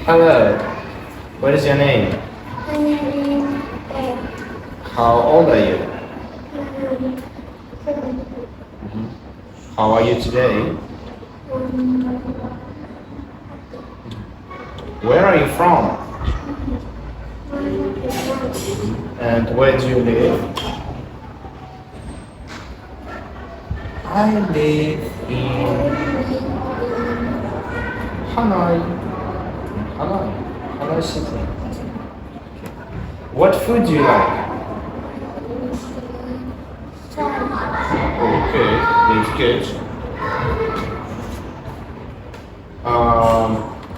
Hello. What is your name? My name is Ed. How old are you? 7. How are you today? Where are you from? And where do you live? I live in Hanoi. Hanoi City. What food do you like? Okay, that's good.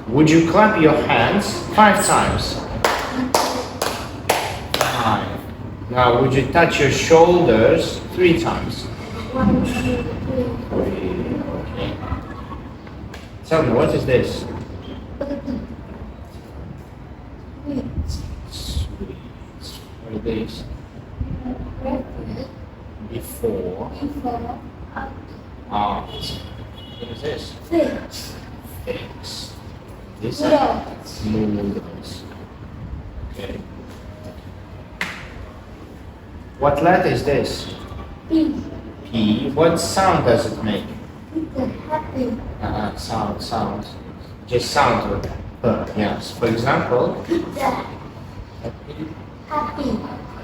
Would you clap your hands 5 times? 5. Now, would you touch your shoulders 3 times? 1, 2, 3. 3. Okay. Tell me, what is this? Sweets. What is this? Before. Art. What is this? Fish. Eggs. This Noodles. noodles. Okay. What letter is this? P. P. What sound does it make? Happy. Sound. Just sound with that. Yes. For example, Pizza. happy. Happy.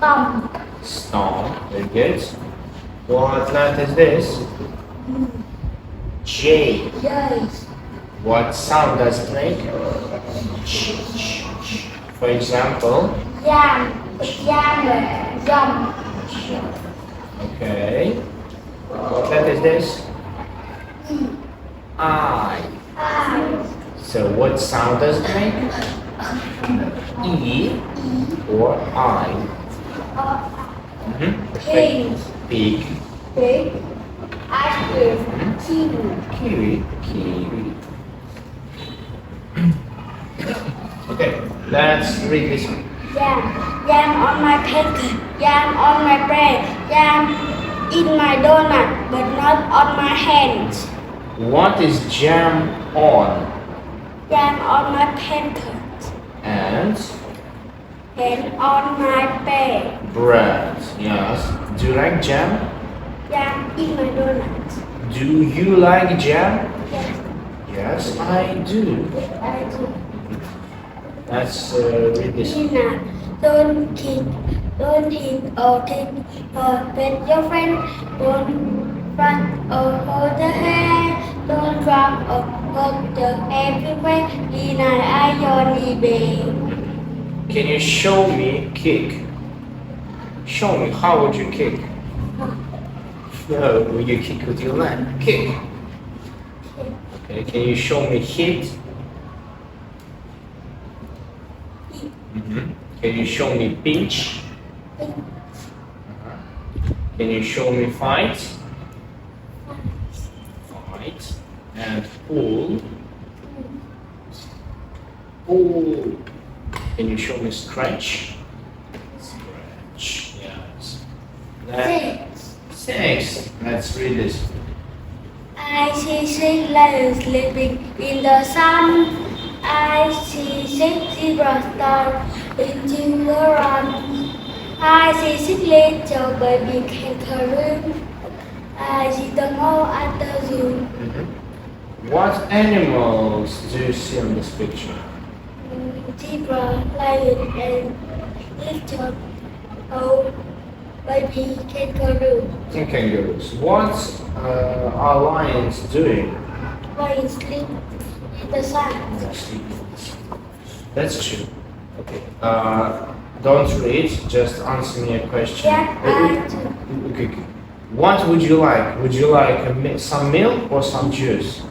Bum. Stone. Very good. What letter is this? J. Yes. What sound does it make? For example, Yam. Yam. Yum. okay. What letter is this? I. I. So what sound does it make? E or I? Pig. Pig. Pig. Ice cream. Kiwi. Kiwi. Okay, let's read this one. Yam. Yam on my pancake. Yam on my bread. Yam in my donut, but not on my hands. What is jam on? Yam on my pancake. And On my bed. bread. Yes. Do you like jam? Yam in my donut. Do you like jam? Yes, Yes, I do. I do. Let's read this one. Nina, don't hint or think or bet your friend. Don't run or hold the hand. Don't drop or hold the everywhere. Nina, I your babe. Can you show me kick? Show me, how would you kick? No, will you kick with your leg? Kick. Okay, can you show me hit? Can you show me pinch? Can you show me fight? Fight. And pull. Pull. Can you show me scratch? Scratch, yes. Six. Let's read this. I see 6 lions sleeping in the sun. I see 6 zebras down into the run. I see 6 little baby kangaroos. I see them all at the zoo. What animals do you see on this picture? Zebra, lion, and little old baby kangaroo. Kangaroos. What are lions doing? Lion sleep in the sun. That's true. Okay. Don't read. Just answer me a question. Yeah, I do. Okay. What would you like? Would you like some milk or some juice?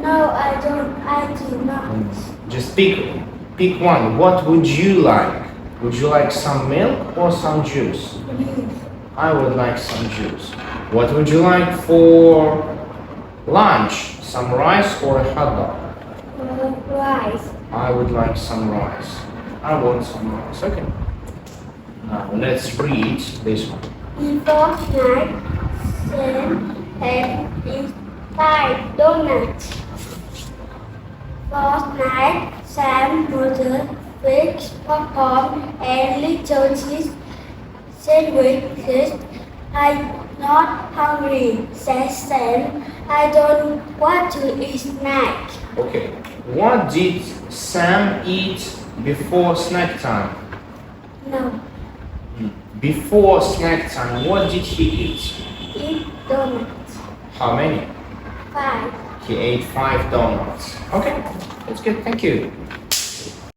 No, I don't. I do not. Just pick one. What would you like? Would you like some milk or some juice? I would like some juice. What would you like for lunch? Some rice or a hot dog? Rice. I would like some rice. I want some rice. Okay. Now let's read this one. Before night, 7 and 5 donuts. Last night, Sam ordered fish, popcorn, and little cheese sandwiches. I'm not hungry, said Sam. I don't want to eat snack. Okay. What did Sam eat before snack time? No, Before snack time, what did he eat? eat donuts. How many? 5. He ate 5 donuts. Okay, that's good. Thank you.